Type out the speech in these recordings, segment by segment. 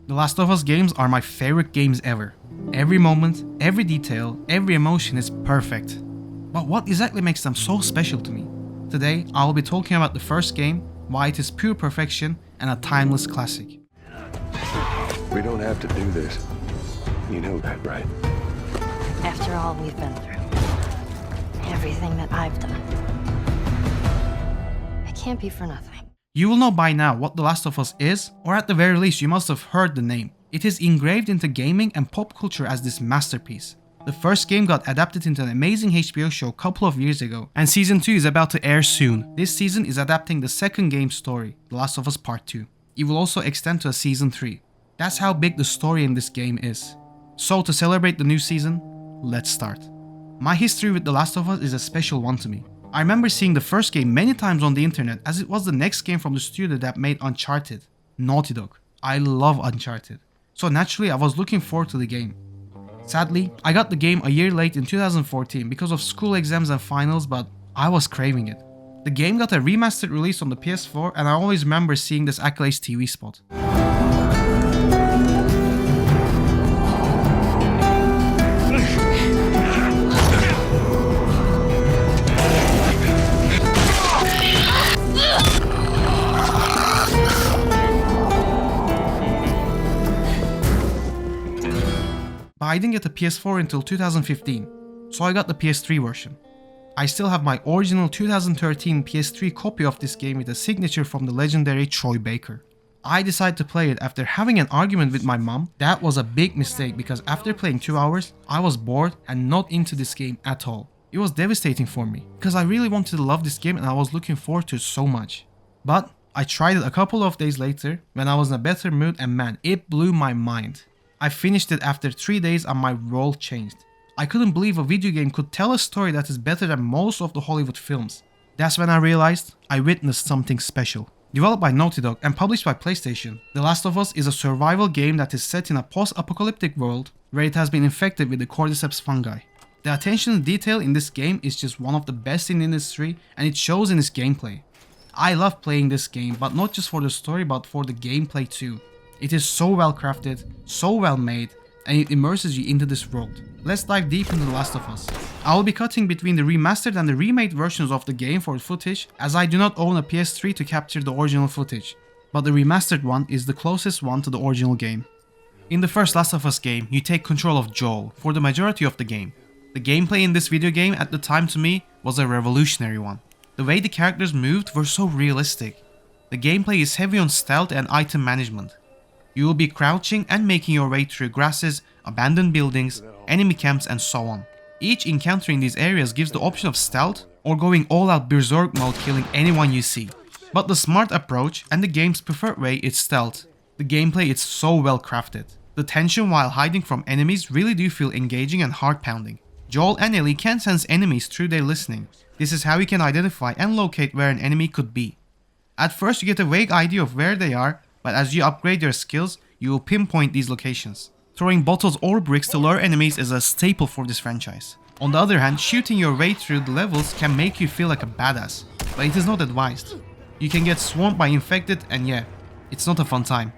The Last of Us games are my favorite games ever. Every moment, every detail, every emotion is perfect. But what exactly makes them so special to me? Today, I will be talking about the first game, why it is pure perfection and a timeless classic. We don't have to do this. You know that, right? After all we've been through, everything that I've done, it can't be for nothing. You will know by now what The Last of Us is, or at the very least you must have heard the name. It is engraved into gaming and pop culture as this masterpiece. The first game got adapted into an amazing HBO show a couple of years ago, and season 2 is about to air soon. This season is adapting the second game story, The Last of Us Part 2. It will also extend to a season 3. That's how big the story in this game is. So to celebrate the new season, let's start. My history with The Last of Us is a special one to me. I remember seeing the first game many times on the internet as it was the next game from the studio that made Uncharted, Naughty Dog. I love Uncharted. So naturally I was looking forward to the game. Sadly, I got the game a year late in 2014 because of school exams and finals, but I was craving it. The game got a remastered release on the PS4 and I always remember seeing this Accolades TV spot. But I didn't get the PS4 until 2015, so I got the PS3 version. I still have my original 2013 PS3 copy of this game with a signature from the legendary Troy Baker. I decided to play it after having an argument with my mom. That was a big mistake because after playing 2 hours, I was bored and not into this game at all. It was devastating for me because I really wanted to love this game and I was looking forward to it so much. But I tried it a couple of days later when I was in a better mood and man, it blew my mind. I finished it after 3 days and my world changed. I couldn't believe a video game could tell a story that is better than most of the Hollywood films. That's when I realized I witnessed something special. Developed by Naughty Dog and published by PlayStation, The Last of Us is a survival game that is set in a post-apocalyptic world where it has been infected with the cordyceps fungi. The attention to detail in this game is just one of the best in the industry and it shows in its gameplay. I love playing this game, but not just for the story but for the gameplay too. It is so well crafted, so well made, and it immerses you into this world. Let's dive deep into The Last of Us. I will be cutting between the remastered and the remade versions of the game for footage, as I do not own a PS3 to capture the original footage, but the remastered one is the closest one to the original game. In the first Last of Us game, you take control of Joel for the majority of the game. The gameplay in this video game at the time to me was a revolutionary one. The way the characters moved were so realistic. The gameplay is heavy on stealth and item management. You will be crouching and making your way through grasses, abandoned buildings, enemy camps and so on. Each encounter in these areas gives the option of stealth or going all out berserk mode killing anyone you see. But the smart approach and the game's preferred way is stealth. The gameplay is so well crafted. The tension while hiding from enemies really do feel engaging and heart pounding. Joel and Ellie can sense enemies through their listening. This is how you can identify and locate where an enemy could be. At first you get a vague idea of where they are, but as you upgrade your skills, you will pinpoint these locations. Throwing bottles or bricks to lure enemies is a staple for this franchise. On the other hand, shooting your way through the levels can make you feel like a badass, but it is not advised. You can get swarmed by infected and yeah, it's not a fun time.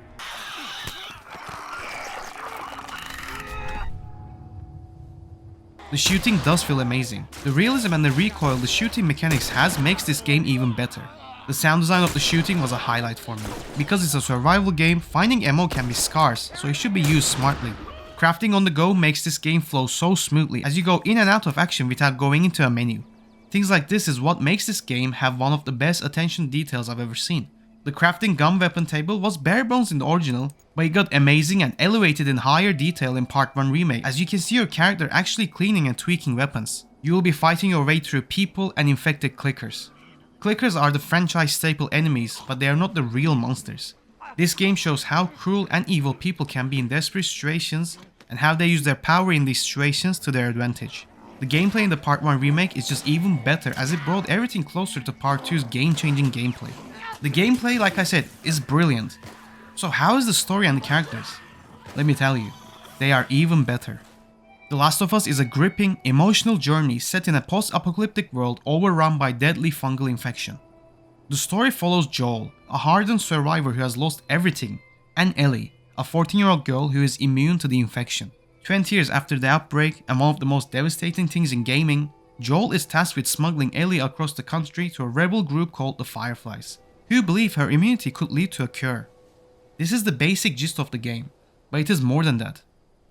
The shooting does feel amazing. The realism and the recoil the shooting mechanics has makes this game even better. The sound design of the shooting was a highlight for me. Because it's a survival game, finding ammo can be scarce, so it should be used smartly. Crafting on the go makes this game flow so smoothly as you go in and out of action without going into a menu. Things like this is what makes this game have one of the best attention details I've ever seen. The crafting gun weapon table was bare bones in the original, but it got amazing and elevated in higher detail in Part 1 remake as you can see your character actually cleaning and tweaking weapons. You will be fighting your way through people and infected clickers. Clickers are the franchise staple enemies, but they are not the real monsters. This game shows how cruel and evil people can be in desperate situations and how they use their power in these situations to their advantage. The gameplay in the Part 1 remake is just even better as it brought everything closer to Part 2's game-changing gameplay. The gameplay, like I said, is brilliant. So how is the story and the characters? Let me tell you, they are even better. The Last of Us is a gripping, emotional journey set in a post-apocalyptic world overrun by deadly fungal infection. The story follows Joel, a hardened survivor who has lost everything, and Ellie, a 14-year-old girl who is immune to the infection. 20 years after the outbreak, and one of the most devastating things in gaming, Joel is tasked with smuggling Ellie across the country to a rebel group called the Fireflies, who believe her immunity could lead to a cure. This is the basic gist of the game, but it is more than that.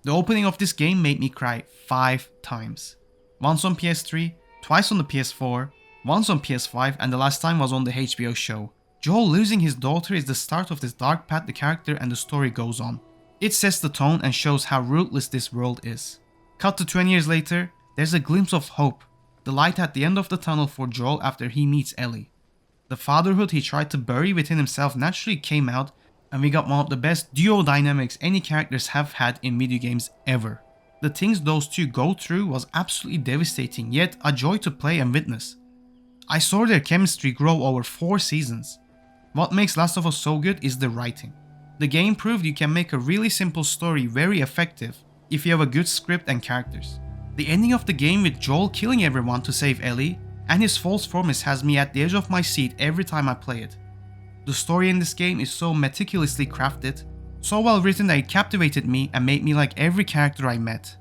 The opening of this game made me cry 5 times. Once on PS3, twice on the PS4, once on PS5, and the last time was on the HBO show. Joel losing his daughter is the start of this dark path the character and the story goes on. It sets the tone and shows how ruthless this world is. Cut to 20 years later, there's a glimpse of hope, the light at the end of the tunnel for Joel after he meets Ellie. The fatherhood he tried to bury within himself naturally came out, and we got one of the best duo dynamics any characters have had in video games ever. The things those two go through was absolutely devastating, yet a joy to play and witness. I saw their chemistry grow over 4 seasons. What makes Last of Us so good is the writing. The game proved you can make a really simple story very effective if you have a good script and characters. The ending of the game with Joel killing everyone to save Ellie and his false promise has me at the edge of my seat every time I play it. The story in this game is so meticulously crafted, so well written that it captivated me and made me like every character I met.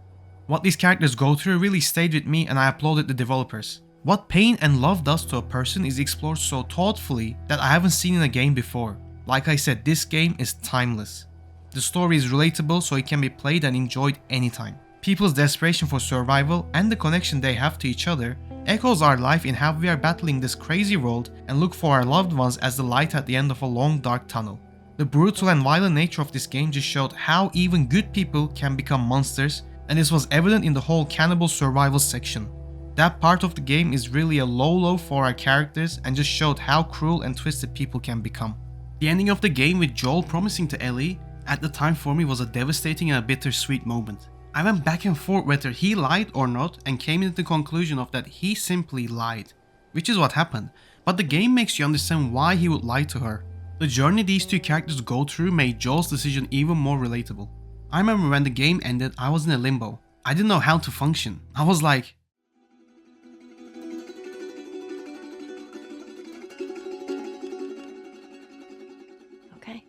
What these characters go through really stayed with me, and I applauded the developers. What pain and love does to a person is explored so thoughtfully that I haven't seen in a game before. Like I said, this game is timeless. The story is relatable, so it can be played and enjoyed anytime. People's desperation for survival and the connection they have to each other echoes our life in how we are battling this crazy world and look for our loved ones as the light at the end of a long dark tunnel. The brutal and violent nature of this game just showed how even good people can become monsters, and this was evident in the whole cannibal survival section. That part of the game is really a low for our characters and just showed how cruel and twisted people can become. The ending of the game with Joel promising to Ellie at the time for me was a devastating and a bittersweet moment. I went back and forth whether he lied or not and came into the conclusion of that he simply lied, which is what happened, but the game makes you understand why he would lie to her. The journey these two characters go through made Joel's decision even more relatable. I remember when the game ended, I was in a limbo. I didn't know how to function. I was like, Okay.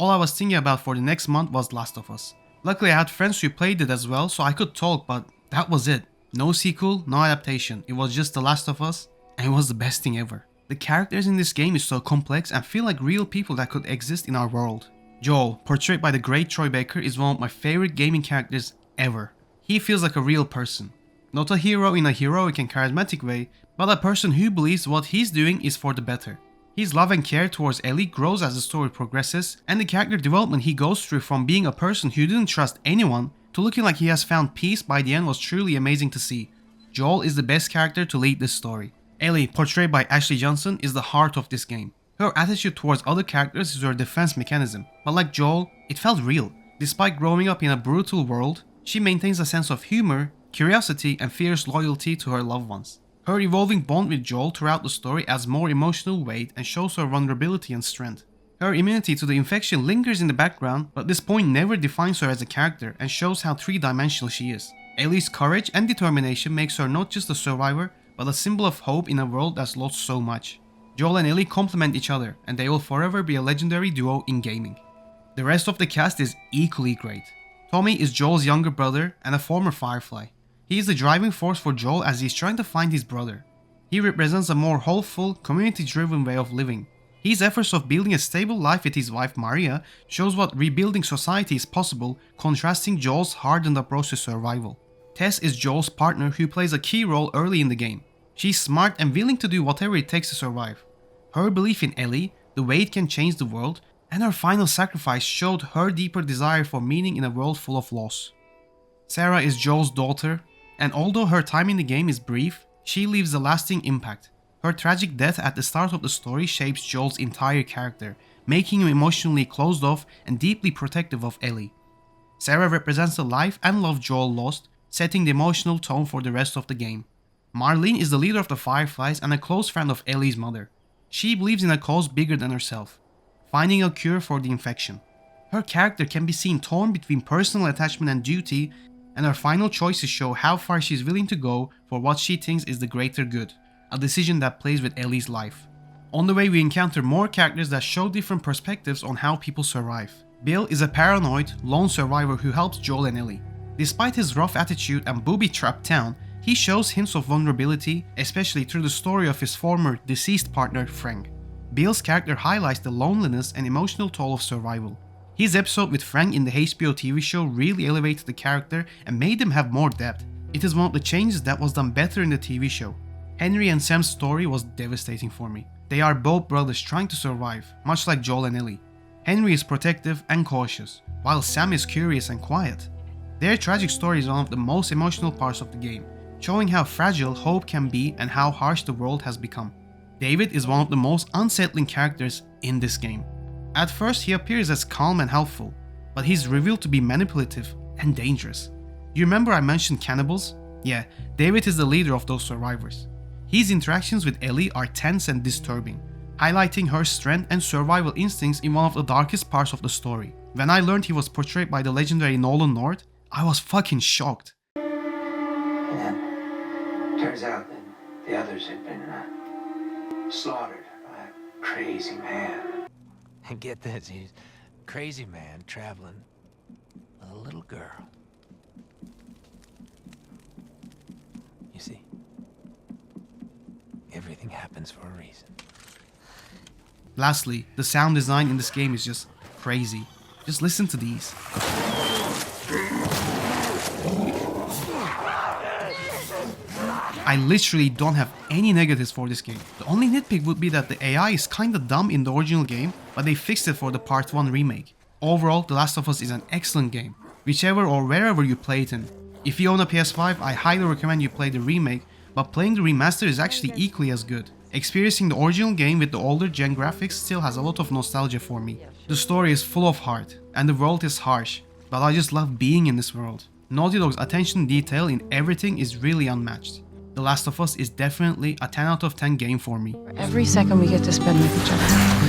all I was thinking about for the next month was Last of Us. Luckily I had friends who played it as well, so I could talk, but that was it. No sequel, no adaptation. It was just The Last of Us, and it was the best thing ever. The characters in this game is so complex and feel like real people that could exist in our world. Joel, portrayed by the great Troy Baker, is one of my favorite gaming characters ever. He feels like a real person. Not a hero in a heroic and charismatic way, but a person who believes what he's doing is for the better. His love and care towards Ellie grows as the story progresses, and the character development he goes through from being a person who didn't trust anyone to looking like he has found peace by the end was truly amazing to see. Joel is the best character to lead this story. Ellie, portrayed by Ashley Johnson, is the heart of this game. Her attitude towards other characters is her defense mechanism, but like Joel, it felt real. Despite growing up in a brutal world, she maintains a sense of humor, curiosity, and fierce loyalty to her loved ones. Her evolving bond with Joel throughout the story adds more emotional weight and shows her vulnerability and strength. Her immunity to the infection lingers in the background, but this point never defines her as a character and shows how three-dimensional she is. Ellie's courage and determination makes her not just a survivor, but a symbol of hope in a world that's lost so much. Joel and Ellie complement each other, and they will forever be a legendary duo in gaming. The rest of the cast is equally great. Tommy is Joel's younger brother and a former Firefly. He is the driving force for Joel as he is trying to find his brother. He represents a more hopeful, community-driven way of living. His efforts of building a stable life with his wife Maria shows what rebuilding society is possible, contrasting Joel's hardened approach to survival. Tess is Joel's partner who plays a key role early in the game. She's smart and willing to do whatever it takes to survive. Her belief in Ellie, the way it can change the world, and her final sacrifice showed her deeper desire for meaning in a world full of loss. Sarah is Joel's daughter, and although her time in the game is brief, she leaves a lasting impact. Her tragic death at the start of the story shapes Joel's entire character, making him emotionally closed off and deeply protective of Ellie. Sarah represents the life and love Joel lost, setting the emotional tone for the rest of the game. Marlene is the leader of the Fireflies and a close friend of Ellie's mother. She believes in a cause bigger than herself, finding a cure for the infection. Her character can be seen torn between personal attachment and duty, and her final choices show how far she is willing to go for what she thinks is the greater good, a decision that plays with Ellie's life. On the way, we encounter more characters that show different perspectives on how people survive. Bill is a paranoid, lone survivor who helps Joel and Ellie. Despite his rough attitude and booby-trapped town, he shows hints of vulnerability, especially through the story of his former deceased partner Frank. Bill's character highlights the loneliness and emotional toll of survival. His episode with Frank in the HBO TV show really elevated the character and made him have more depth. It is one of the changes that was done better in the TV show. Henry and Sam's story was devastating for me. They are both brothers trying to survive, much like Joel and Ellie. Henry is protective and cautious, while Sam is curious and quiet. Their tragic story is one of the most emotional parts of the game, showing how fragile hope can be and how harsh the world has become. David is one of the most unsettling characters in this game. At first, he appears as calm and helpful, but he's revealed to be manipulative and dangerous. You remember I mentioned cannibals? Yeah, David is the leader of those survivors. His interactions with Ellie are tense and disturbing, highlighting her strength and survival instincts in one of the darkest parts of the story. When I learned he was portrayed by the legendary Nolan North, I was fucking shocked. And then, turns out that the others had been slaughtered by a crazy man. And get this, he's a crazy man traveling with a little girl. You see, everything happens for a reason. Lastly, the sound design in this game is just crazy. Just listen to these. I literally don't have any negatives for this game. The only nitpick would be that the AI is kinda dumb in the original game, but they fixed it for the Part 1 remake. Overall, The Last of Us is an excellent game, whichever or wherever you play it in. If you own a PS5, I highly recommend you play the remake, but playing the remaster is actually equally as good. Experiencing the original game with the older gen graphics still has a lot of nostalgia for me. The story is full of heart, and the world is harsh, but I just love being in this world. Naughty Dog's attention to detail in everything is really unmatched. The Last of Us is definitely a 10 out of 10 game for me. Every second we get to spend with each other.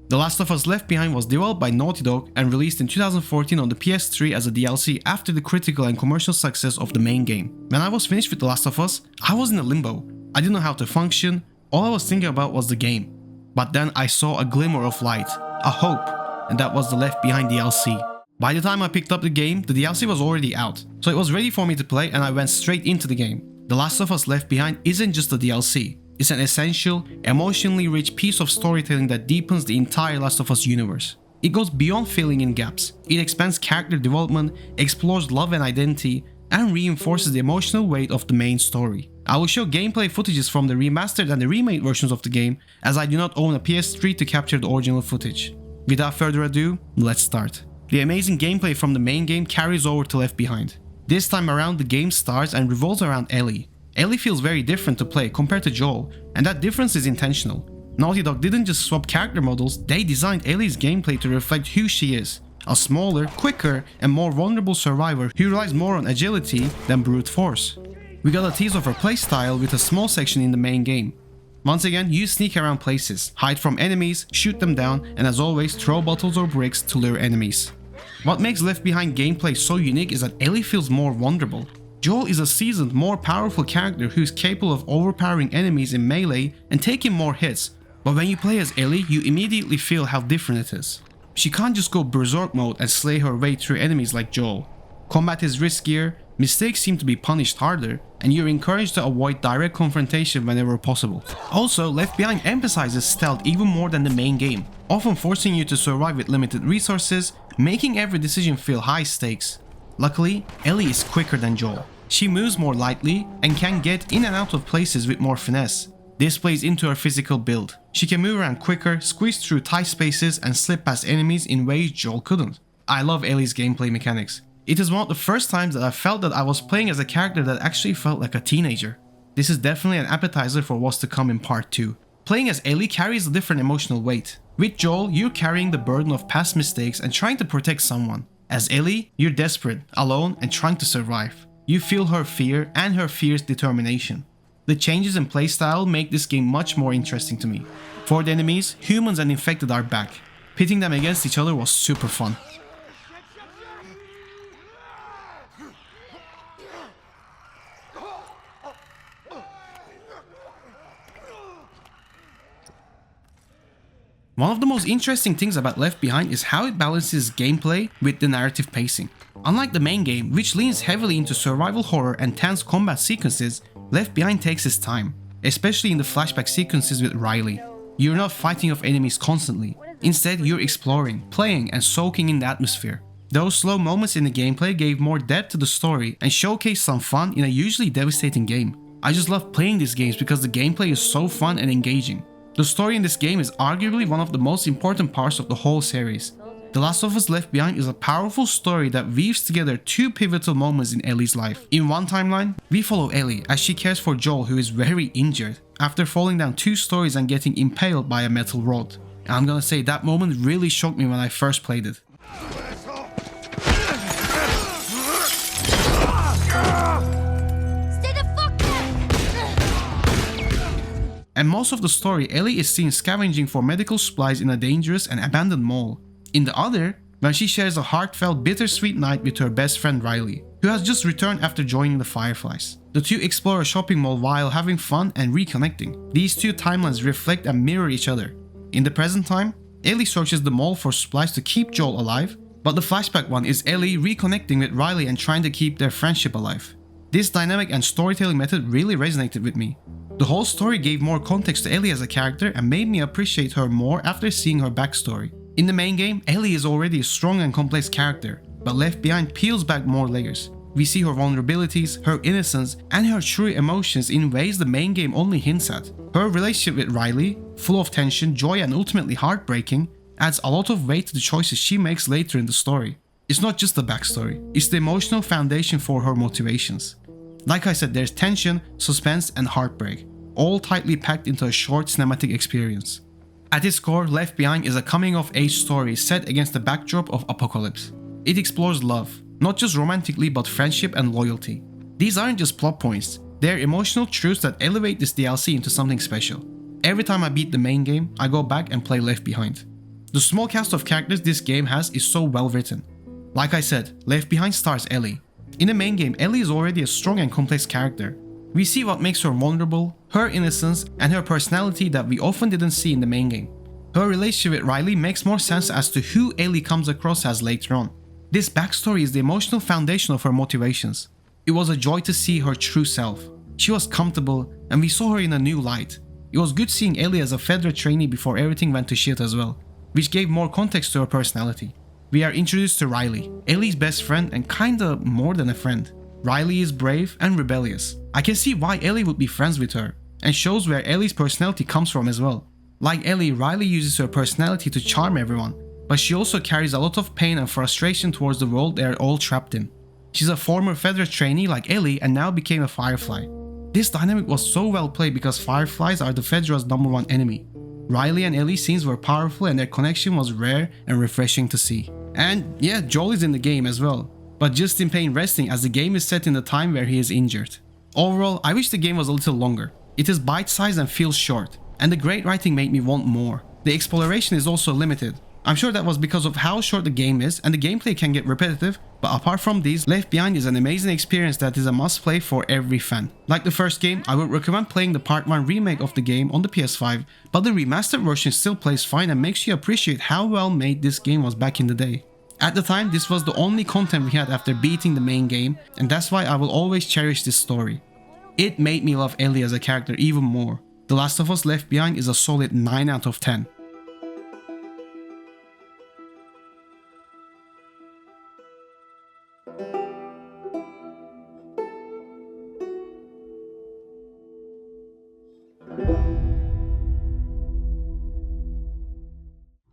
The Last of Us Left Behind was developed by Naughty Dog and released in 2014 on the PS3 as a DLC after the critical and commercial success of the main game. When I was finished with The Last of Us, I was in a limbo. I didn't know how to function, all I was thinking about was the game. But then I saw a glimmer of light, a hope, and that was the Left Behind DLC. By the time I picked up the game, the DLC was already out, so it was ready for me to play and I went straight into the game. The Last of Us Left Behind isn't just a DLC, it's an essential, emotionally rich piece of storytelling that deepens the entire Last of Us universe. It goes beyond filling in gaps, it expands character development, explores love and identity, and reinforces the emotional weight of the main story. I will show gameplay footages from the remastered and the remade versions of the game, as I do not own a PS3 to capture the original footage. Without further ado, let's start. The amazing gameplay from the main game carries over to Left Behind. This time around, the game starts and revolves around Ellie. Ellie feels very different to play compared to Joel, and that difference is intentional. Naughty Dog didn't just swap character models, they designed Ellie's gameplay to reflect who she is. A smaller, quicker, and more vulnerable survivor who relies more on agility than brute force. We got a tease of her playstyle with a small section in the main game. Once again, you sneak around places, hide from enemies, shoot them down, and as always, throw bottles or bricks to lure enemies. What makes Left Behind gameplay so unique is that Ellie feels more vulnerable. Joel is a seasoned, more powerful character who is capable of overpowering enemies in melee and taking more hits, but when you play as Ellie, you immediately feel how different it is. She can't just go berserk mode and slay her way through enemies like Joel. Combat is riskier, mistakes seem to be punished harder, and you're encouraged to avoid direct confrontation whenever possible. Also, Left Behind emphasizes stealth even more than the main game, often forcing you to survive with limited resources, making every decision feel high stakes. Luckily, Ellie is quicker than Joel. She moves more lightly and can get in and out of places with more finesse. This plays into her physical build. She can move around quicker, squeeze through tight spaces, and slip past enemies in ways Joel couldn't. I love Ellie's gameplay mechanics. It is one of the first times that I felt that I was playing as a character that actually felt like a teenager. This is definitely an appetizer for what's to come in part 2. Playing as Ellie carries a different emotional weight. With Joel, you're carrying the burden of past mistakes and trying to protect someone. As Ellie, you're desperate, alone, and trying to survive. You feel her fear and her fierce determination. The changes in playstyle make this game much more interesting to me. For the enemies, humans and infected are back. Pitting them against each other was super fun. One of the most interesting things about Left Behind is how it balances gameplay with the narrative pacing. Unlike the main game, which leans heavily into survival horror and tense combat sequences, Left Behind takes its time, especially in the flashback sequences with Riley. You're not fighting off enemies constantly, instead you're exploring, playing, and soaking in the atmosphere. Those slow moments in the gameplay gave more depth to the story and showcased some fun in a usually devastating game. I just love playing these games because the gameplay is so fun and engaging. The story in this game is arguably one of the most important parts of the whole series. The Last of Us Left Behind is a powerful story that weaves together two pivotal moments in Ellie's life. In one timeline, we follow Ellie as she cares for Joel, who is very injured after falling down 2 stories and getting impaled by a metal rod. And I'm gonna say that moment really shocked me when I first played it. And most of the story, Ellie is seen scavenging for medical supplies in a dangerous and abandoned mall. In the other, when she shares a heartfelt, bittersweet night with her best friend Riley, who has just returned after joining the Fireflies. The two explore a shopping mall while having fun and reconnecting. These two timelines reflect and mirror each other. In the present time, Ellie searches the mall for supplies to keep Joel alive, but the flashback one is Ellie reconnecting with Riley and trying to keep their friendship alive. This dynamic and storytelling method really resonated with me. The whole story gave more context to Ellie as a character and made me appreciate her more after seeing her backstory. In the main game, Ellie is already a strong and complex character, but Left Behind peels back more layers. We see her vulnerabilities, her innocence, and her true emotions in ways the main game only hints at. Her relationship with Riley, full of tension, joy, and ultimately heartbreaking, adds a lot of weight to the choices she makes later in the story. It's not just the backstory, it's the emotional foundation for her motivations. Like I said, there's tension, suspense, and heartbreak, all tightly packed into a short cinematic experience. At its core, Left Behind is a coming-of-age story set against the backdrop of apocalypse. It explores love, not just romantically but friendship and loyalty. These aren't just plot points, they're emotional truths that elevate this DLC into something special. Every time I beat the main game, I go back and play Left Behind. The small cast of characters this game has is so well written. Like I said, Left Behind stars Ellie. In the main game, Ellie is already a strong and complex character. We see what makes her vulnerable, her innocence, and her personality that we often didn't see in the main game. Her relationship with Riley makes more sense as to who Ellie comes across as later on. This backstory is the emotional foundation of her motivations. It was a joy to see her true self. She was comfortable, and we saw her in a new light. It was good seeing Ellie as a Fedra trainee before everything went to shit as well, which gave more context to her personality. We are introduced to Riley, Ellie's best friend and kinda more than a friend. Riley is brave and rebellious. I can see why Ellie would be friends with her, and shows where Ellie's personality comes from as well. Like Ellie, Riley uses her personality to charm everyone, but she also carries a lot of pain and frustration towards the world they are all trapped in. She's a former Fedra trainee like Ellie and now became a Firefly. This dynamic was so well played because Fireflies are the Fedra's #1 enemy. Riley and Ellie scenes were powerful and their connection was rare and refreshing to see. And yeah, Joel is in the game as well, but just in pain resting as the game is set in the time where he is injured. Overall, I wish the game was a little longer. It is bite-sized and feels short, and the great writing made me want more. The exploration is also limited. I'm sure that was because of how short the game is and the gameplay can get repetitive, but apart from these, Left Behind is an amazing experience that is a must-play for every fan. Like the first game, I would recommend playing the Part 1 remake of the game on the PS5, but the remastered version still plays fine and makes you appreciate how well made this game was back in the day. At the time, this was the only content we had after beating the main game, and that's why I will always cherish this story. It made me love Ellie as a character even more. The Last of Us Left Behind is a solid 9 out of 10.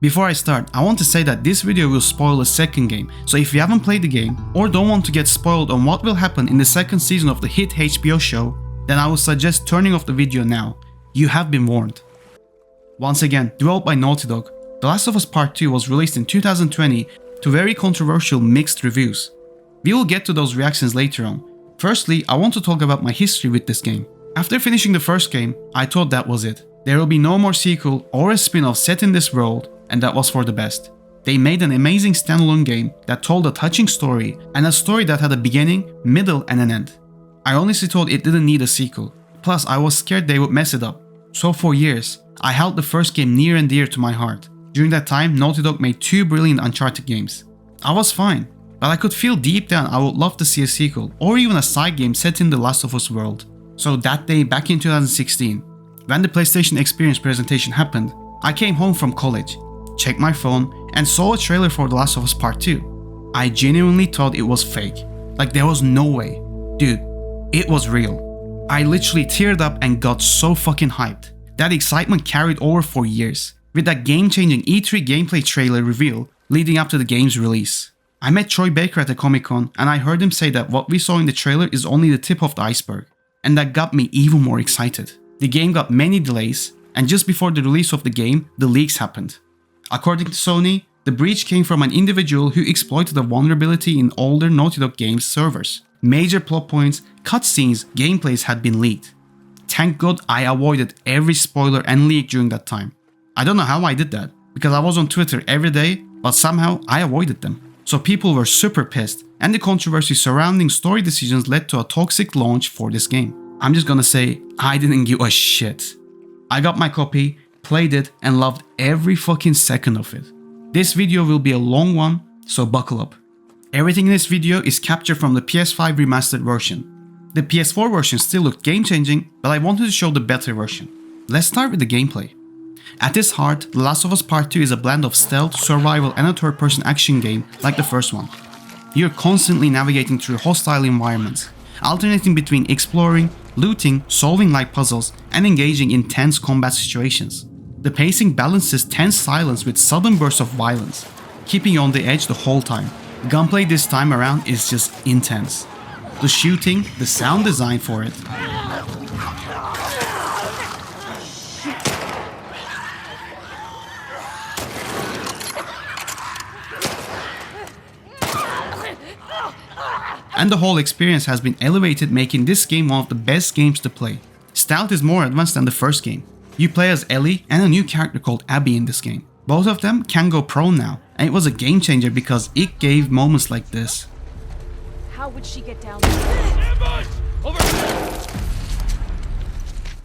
Before I start, I want to say that this video will spoil the second game, so if you haven't played the game or don't want to get spoiled on what will happen in the second season of the hit HBO show, then I would suggest turning off the video now. You have been warned. Once again, developed by Naughty Dog, The Last of Us Part 2 was released in 2020 to very controversial mixed reviews. We will get to those reactions later on. Firstly, I want to talk about my history with this game. After finishing the first game, I thought that was it. There will be no more sequel or a spin-off set in this world, and that was for the best. They made an amazing standalone game that told a touching story, and a story that had a beginning, middle, and an end. I honestly thought it didn't need a sequel. Plus, I was scared they would mess it up. So for years, I held the first game near and dear to my heart. During that time, Naughty Dog made 2 brilliant Uncharted games. I was fine, but I could feel deep down I would love to see a sequel, or even a side game set in the Last of Us world. So that day back in 2016, when the PlayStation Experience presentation happened, I came home from college, checked my phone, and saw a trailer for The Last of Us Part 2. I genuinely thought it was fake. Like there was no way. Dude, it was real. I literally teared up and got so fucking hyped. That excitement carried over for years, with that game-changing E3 gameplay trailer reveal leading up to the game's release. I met Troy Baker at the Comic-Con and I heard him say that what we saw in the trailer is only the tip of the iceberg, and that got me even more excited. The game got many delays, and just before the release of the game, the leaks happened. According to Sony, the breach came from an individual who exploited a vulnerability in older Naughty Dog games servers. Major plot points, cutscenes, gameplays had been leaked. Thank God I avoided every spoiler and leak during that time. I don't know how I did that, because I was on Twitter every day, but somehow I avoided them. So people were super pissed, and the controversy surrounding story decisions led to a toxic launch for this game. I'm just gonna say, I didn't give a shit. I got my copy, played it, and loved every fucking second of it. This video will be a long one, so buckle up. Everything in this video is captured from the PS5 remastered version. The PS4 version still looked game-changing, but I wanted to show the better version. Let's start with the gameplay. At its heart, The Last of Us Part 2 is a blend of stealth, survival, and a third-person action game like the first one. You're constantly navigating through hostile environments, alternating between exploring, looting, solving light puzzles, and engaging in tense combat situations. The pacing balances tense silence with sudden bursts of violence, keeping you on the edge the whole time. The gunplay this time around is just intense. The shooting, the sound design for it, and the whole experience has been elevated, making this game one of the best games to play. Stealth is more advanced than the first game. You play as Ellie and a new character called Abby in this game. Both of them can go prone now, and it was a game changer because it gave moments like this. How would she get down there?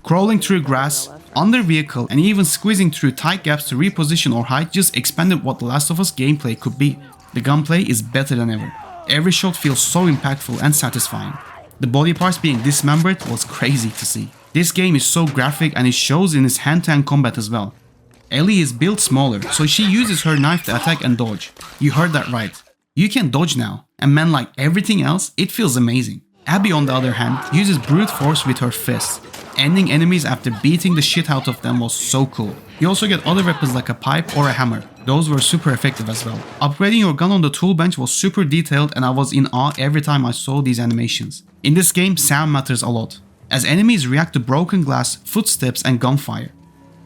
Crawling through grass, under vehicle, and even squeezing through tight gaps to reposition or hide just expanded what The Last of Us gameplay could be. The gunplay is better than ever. Every shot feels so impactful and satisfying. The body parts being dismembered was crazy to see. This game is so graphic and it shows in its hand-to-hand combat as well. Ellie is built smaller, so she uses her knife to attack and dodge. You heard that right. You can dodge now, and man, like everything else, it feels amazing. Abby on the other hand uses brute force with her fists. Ending enemies after beating the shit out of them was so cool. You also get other weapons like a pipe or a hammer. Those were super effective as well. Upgrading your gun on the tool bench was super detailed and I was in awe every time I saw these animations. In this game, sound matters a lot, as enemies react to broken glass, footsteps and gunfire.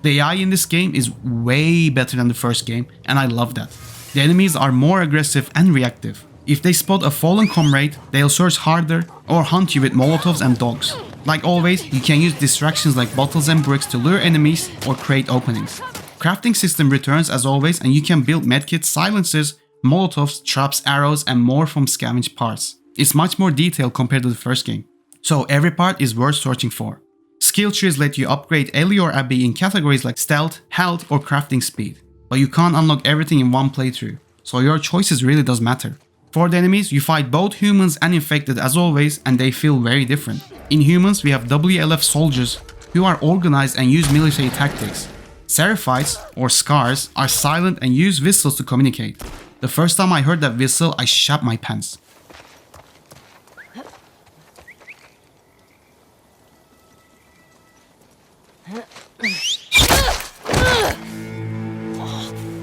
The AI in this game is way better than the first game and I love that. The enemies are more aggressive and reactive. If they spot a fallen comrade, they'll search harder or hunt you with molotovs and dogs. Like always, you can use distractions like bottles and bricks to lure enemies or create openings. Crafting system returns as always and you can build medkits, silencers, molotovs, traps, arrows and more from scavenged parts. It's much more detailed compared to the first game. So every part is worth searching for. Skill trees let you upgrade Ellie or Abby in categories like stealth, health or crafting speed. But you can't unlock everything in one playthrough, so your choices really does matter. For the enemies, you fight both humans and infected as always and they feel very different. In humans, we have WLF soldiers who are organized and use military tactics. Seraphites, or scars, are silent and use whistles to communicate. The first time I heard that whistle, I shat my pants.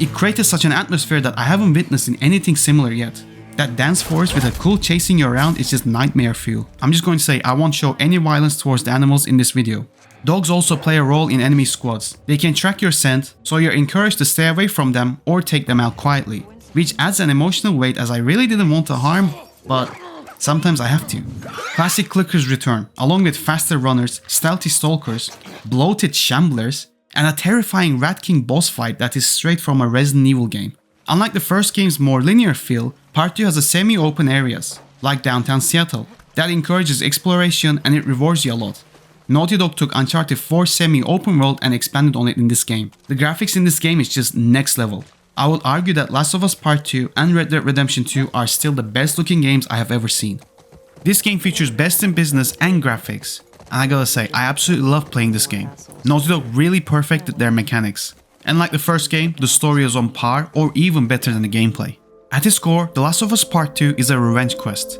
It created such an atmosphere that I haven't witnessed in anything similar yet. That dance force with a cool chasing you around is just nightmare fuel. I'm just going to say I won't show any violence towards the animals in this video. Dogs also play a role in enemy squads. They can track your scent, so you're encouraged to stay away from them or take them out quietly, which adds an emotional weight as I really didn't want to harm, but sometimes I have to. Classic clickers return, along with faster runners, stealthy stalkers, bloated shamblers, and a terrifying Rat King boss fight that is straight from a Resident Evil game. Unlike the first game's more linear feel, Part 2 has a semi-open areas, like downtown Seattle, that encourages exploration and it rewards you a lot. Naughty Dog took Uncharted 4's semi-open world and expanded on it in this game. The graphics in this game is just next level. I would argue that Last of Us Part 2 and Red Dead Redemption 2 are still the best looking games I have ever seen. This game features best in business and graphics, and I gotta say, I absolutely love playing this game. Naughty Dog really perfected their mechanics. And like the first game, the story is on par or even better than the gameplay. At its core, The Last of Us Part 2 is a revenge quest.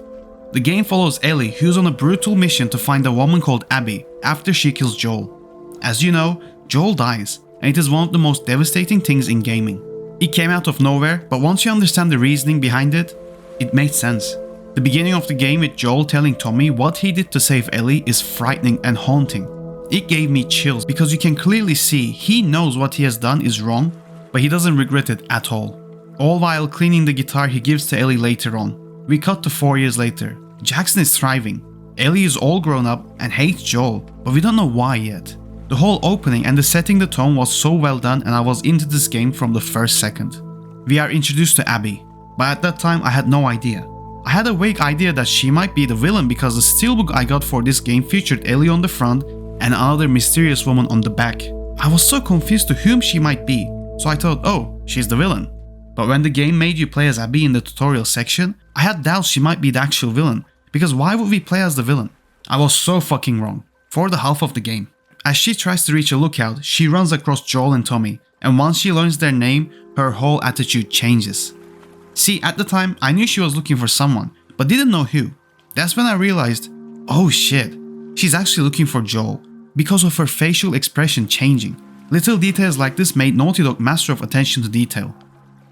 The game follows Ellie, who's on a brutal mission to find a woman called Abby after she kills Joel. As you know, Joel dies, and it is one of the most devastating things in gaming. It came out of nowhere, but once you understand the reasoning behind it, it made sense. The beginning of the game with Joel telling Tommy what he did to save Ellie is frightening and haunting. It gave me chills because you can clearly see he knows what he has done is wrong, but he doesn't regret it at all. All while cleaning the guitar he gives to Ellie later on. We cut to 4 years later. Jackson is thriving. Ellie is all grown up and hates Joel, but we don't know why yet. The whole opening and the setting the tone was so well done and I was into this game from the first second. We are introduced to Abby, but at that time I had no idea. I had a vague idea that she might be the villain because the steelbook I got for this game featured Ellie on the front and another mysterious woman on the back. I was so confused to whom she might be, so I thought, oh, she's the villain. But when the game made you play as Abby in the tutorial section, I had doubts she might be the actual villain, because why would we play as the villain? I was so fucking wrong, for the half of the game. As she tries to reach a lookout, she runs across Joel and Tommy, and once she learns their name, her whole attitude changes. See, at the time, I knew she was looking for someone, but didn't know who. That's when I realized, oh shit, she's actually looking for Joel, because of her facial expression changing. Little details like this made Naughty Dog master of attention to detail.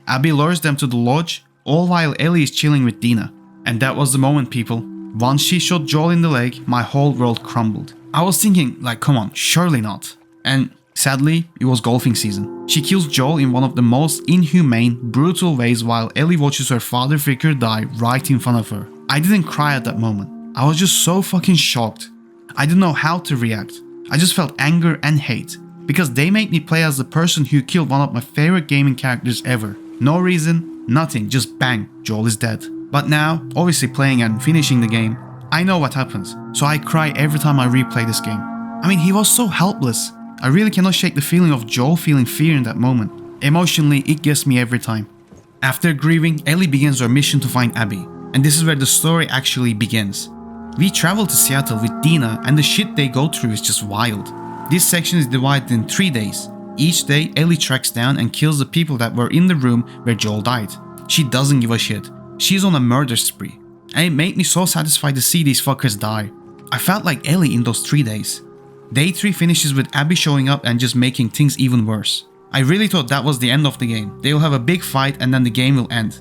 Abby lures them to the lodge, all while Ellie is chilling with Dina. And that was the moment, people. Once she shot Joel in the leg, my whole world crumbled. I was thinking, like, come on, surely not. And sadly, it was golfing season. She kills Joel in one of the most inhumane, brutal ways while Ellie watches her father figure die right in front of her. I didn't cry at that moment. I was just so fucking shocked. I didn't know how to react. I just felt anger and hate. Because they made me play as the person who killed one of my favorite gaming characters ever. No reason, nothing, just bang, Joel is dead. But now, obviously playing and finishing the game, I know what happens, so I cry every time I replay this game. I mean, he was so helpless. I really cannot shake the feeling of Joel feeling fear in that moment. Emotionally, it gets me every time. After grieving, Ellie begins her mission to find Abby, and this is where the story actually begins. We travel to Seattle with Dina, and the shit they go through is just wild. This section is divided in 3 days. Each day, Ellie tracks down and kills the people that were in the room where Joel died. She doesn't give a shit. She's on a murder spree. And it made me so satisfied to see these fuckers die. I felt like Ellie in those 3 days. Day 3 finishes with Abby showing up and just making things even worse. I really thought that was the end of the game. They will have a big fight and then the game will end.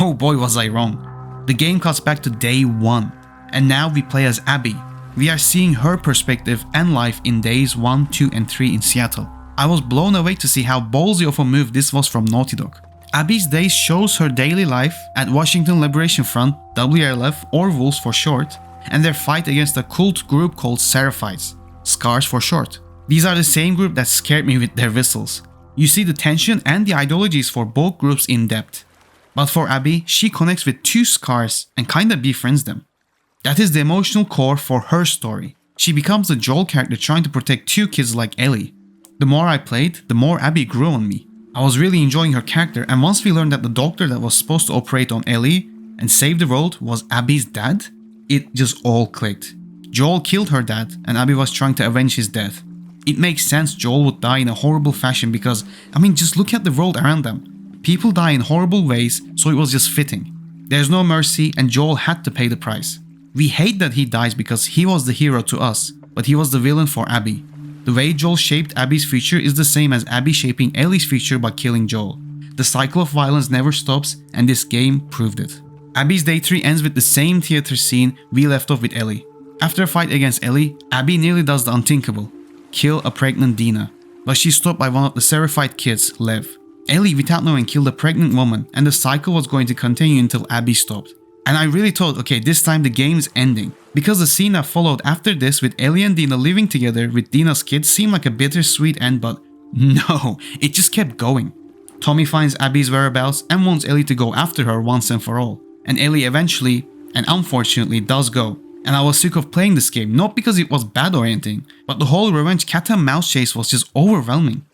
Oh boy, was I wrong. The game cuts back to day 1. And now we play as Abby. We are seeing her perspective and life in days 1, 2 and 3 in Seattle. I was blown away to see how ballsy of a move this was from Naughty Dog. Abby's days shows her daily life at Washington Liberation Front, WLF or Wolves for short, and their fight against a cult group called Seraphites, Scars for short. These are the same group that scared me with their whistles. You see the tension and the ideologies for both groups in depth. But for Abby, she connects with 2 Scars and kinda befriends them. That is the emotional core for her story. She becomes the Joel character trying to protect 2 kids like Ellie. The more I played, the more Abby grew on me. I was really enjoying her character, and once we learned that the doctor that was supposed to operate on Ellie and save the world was Abby's dad, it just all clicked. Joel killed her dad, and Abby was trying to avenge his death. It makes sense Joel would die in a horrible fashion because, I mean, just look at the world around them. People die in horrible ways, so it was just fitting. There's no mercy, and Joel had to pay the price. We hate that he dies because he was the hero to us, but he was the villain for Abby. The way Joel shaped Abby's future is the same as Abby shaping Ellie's future by killing Joel. The cycle of violence never stops, and this game proved it. Abby's day 3 ends with the same theater scene we left off with Ellie. After a fight against Ellie, Abby nearly does the unthinkable. kill a pregnant Dina, but she's stopped by one of the Seraphite kids, Lev. Ellie, without knowing, killed a pregnant woman, and the cycle was going to continue until Abby stopped. And I really thought, okay, this time the game's ending, because the scene that followed after this with Ellie and Dina living together with Dina's kids seemed like a bittersweet end, but no, it just kept going. Tommy finds Abby's whereabouts and wants Ellie to go after her once and for all. And Ellie eventually, and unfortunately, does go. And I was sick of playing this game, not because it was bad or anything, but the whole revenge cat and mouse chase was just overwhelming.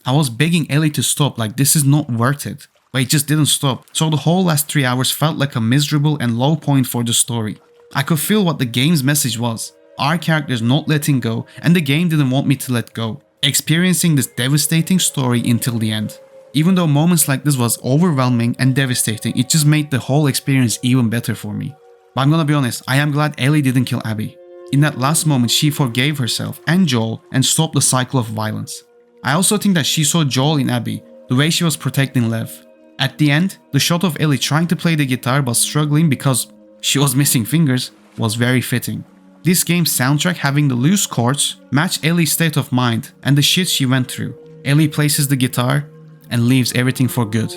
I was begging Ellie to stop, like this is not worth it. But it just didn't stop, so the whole last 3 hours felt like a miserable and low point for the story. I could feel what the game's message was. Our characters not letting go, and the game didn't want me to let go. Experiencing this devastating story until the end. Even though moments like this was overwhelming and devastating, it just made the whole experience even better for me. But I'm gonna be honest, I am glad Ellie didn't kill Abby. In that last moment, she forgave herself and Joel and stopped the cycle of violence. I also think that she saw Joel in Abby, the way she was protecting Lev. At the end, the shot of Ellie trying to play the guitar but struggling because she was missing fingers was very fitting. This game's soundtrack having the loose chords match Ellie's state of mind and the shit she went through. Ellie places the guitar and leaves everything for good,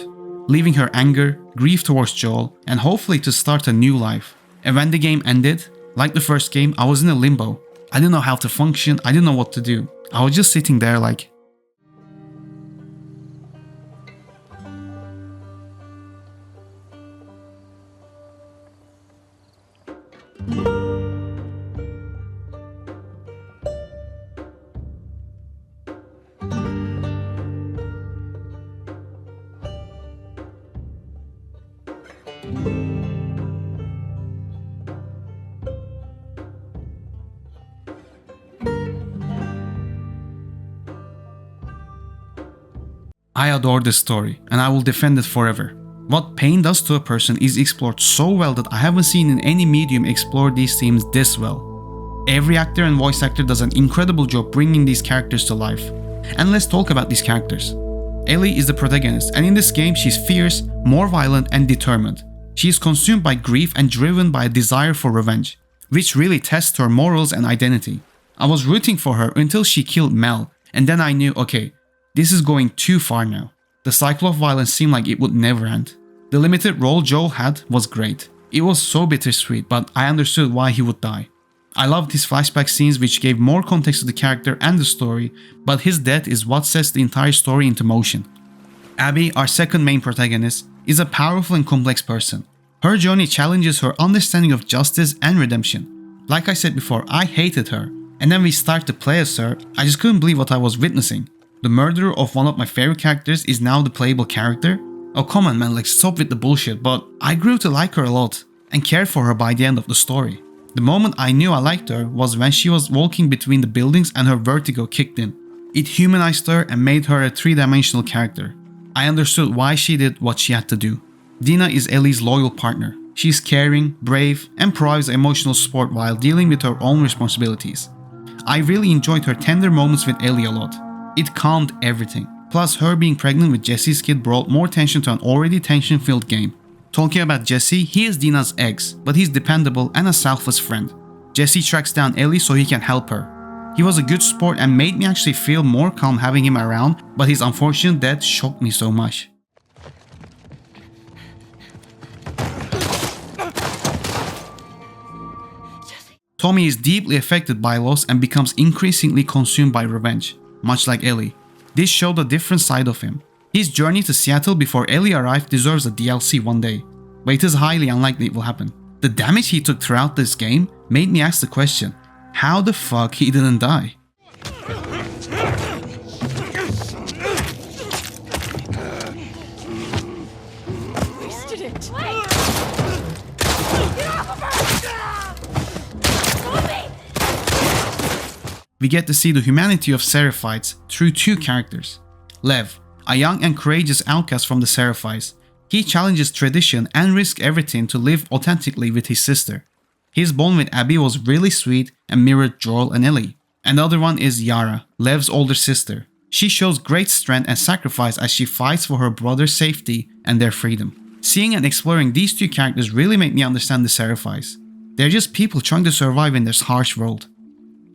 leaving her anger, grief towards Joel, and hopefully to start a new life. And when the game ended, like the first game, I was in a limbo. I didn't know how to function, I didn't know what to do. I was just sitting there like, I adore this story and I will defend it forever. What pain does to a person is explored so well that I haven't seen in any medium explore these themes this well. Every actor and voice actor does an incredible job bringing these characters to life. And let's talk about these characters. Ellie is the protagonist, and in this game she's fierce, more violent and determined. She is consumed by grief and driven by a desire for revenge, which really tests her morals and identity. I was rooting for her until she killed Mel, and then I knew, okay, this is going too far now. The cycle of violence seemed like it would never end. The limited role Joel had was great. It was so bittersweet, but I understood why he would die. I loved his flashback scenes which gave more context to the character and the story, but his death is what sets the entire story into motion. Abby, our second main protagonist, is a powerful and complex person. Her journey challenges her understanding of justice and redemption. Like I said before, I hated her, and then we start to play as her, I just couldn't believe what I was witnessing. The murderer of one of my favorite characters is now the playable character? Oh come on man, like stop with the bullshit, but I grew to like her a lot and cared for her by the end of the story. The moment I knew I liked her was when she was walking between the buildings and her vertigo kicked in. It humanized her and made her a three-dimensional character. I understood why she did what she had to do. Dina is Ellie's loyal partner. She's caring, brave, and provides emotional support while dealing with her own responsibilities. I really enjoyed her tender moments with Ellie a lot. It calmed everything. Plus, her being pregnant with Jesse's kid brought more tension to an already tension-filled game. Talking about Jesse, he is Dina's ex, but he's dependable and a selfless friend. Jesse tracks down Ellie so he can help her. He was a good sport and made me actually feel more calm having him around, but his unfortunate death shocked me so much. Tommy is deeply affected by loss and becomes increasingly consumed by revenge, much like Ellie. This showed a different side of him. His journey to Seattle before Ellie arrived deserves a DLC one day, but it is highly unlikely it will happen. The damage he took throughout this game made me ask the question, how the fuck he didn't die? Wasted it. We get to see the humanity of Seraphites through two characters. Lev, a young and courageous outcast from the Seraphites. He challenges tradition and risks everything to live authentically with his sister. His bond with Abby was really sweet and mirrored Joel and Ellie. And the other one is Yara, Lev's older sister. She shows great strength and sacrifice as she fights for her brother's safety and their freedom. Seeing and exploring these two characters really made me understand the Seraphites. They're just people trying to survive in this harsh world.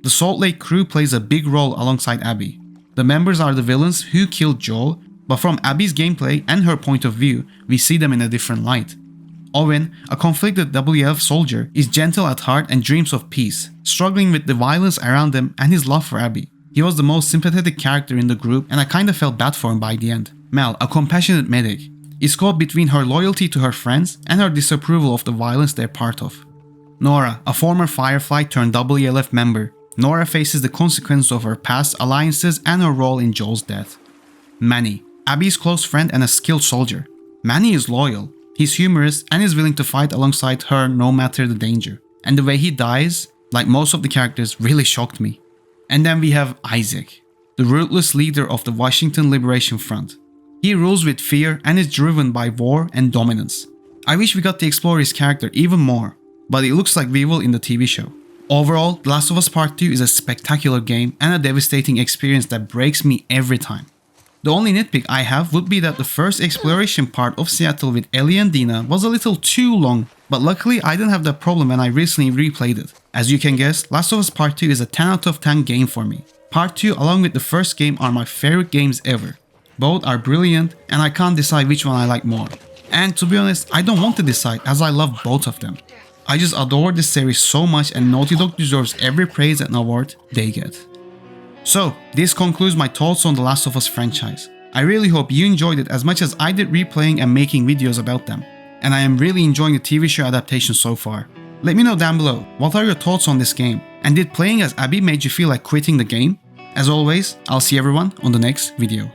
The Salt Lake crew plays a big role alongside Abby. The members are the villains who killed Joel, but from Abby's gameplay and her point of view, we see them in a different light. Owen, a conflicted WF soldier, is gentle at heart and dreams of peace, struggling with the violence around him and his love for Abby. He was the most sympathetic character in the group and I kinda felt bad for him by the end. Mel, a compassionate medic, is caught between her loyalty to her friends and her disapproval of the violence they're part of. Nora, a former Firefly turned WLF member, Nora faces the consequences of her past alliances and her role in Joel's death. Manny, Abby's close friend and a skilled soldier. Manny is loyal, he's humorous and is willing to fight alongside her no matter the danger. And the way he dies, like most of the characters, really shocked me. And then we have Isaac, the ruthless leader of the Washington Liberation Front. He rules with fear and is driven by war and dominance. I wish we got to explore his character even more, but it looks like we will in the TV show. Overall, The Last of Us Part 2 is a spectacular game and a devastating experience that breaks me every time. The only nitpick I have would be that the first exploration part of Seattle with Ellie and Dina was a little too long, but luckily I didn't have that problem when I recently replayed it. As you can guess, Last of Us Part 2 is a 10 out of 10 game for me. Part 2 along with the first game are my favorite games ever. Both are brilliant and I can't decide which one I like more. And to be honest, I don't want to decide as I love both of them. I just adore this series so much and Naughty Dog deserves every praise and award they get. So, this concludes my thoughts on the Last of Us franchise. I really hope you enjoyed it as much as I did replaying and making videos about them. And I am really enjoying the TV show adaptation so far. Let me know down below, what are your thoughts on this game? And did playing as Abby made you feel like quitting the game? As always, I'll see everyone on the next video.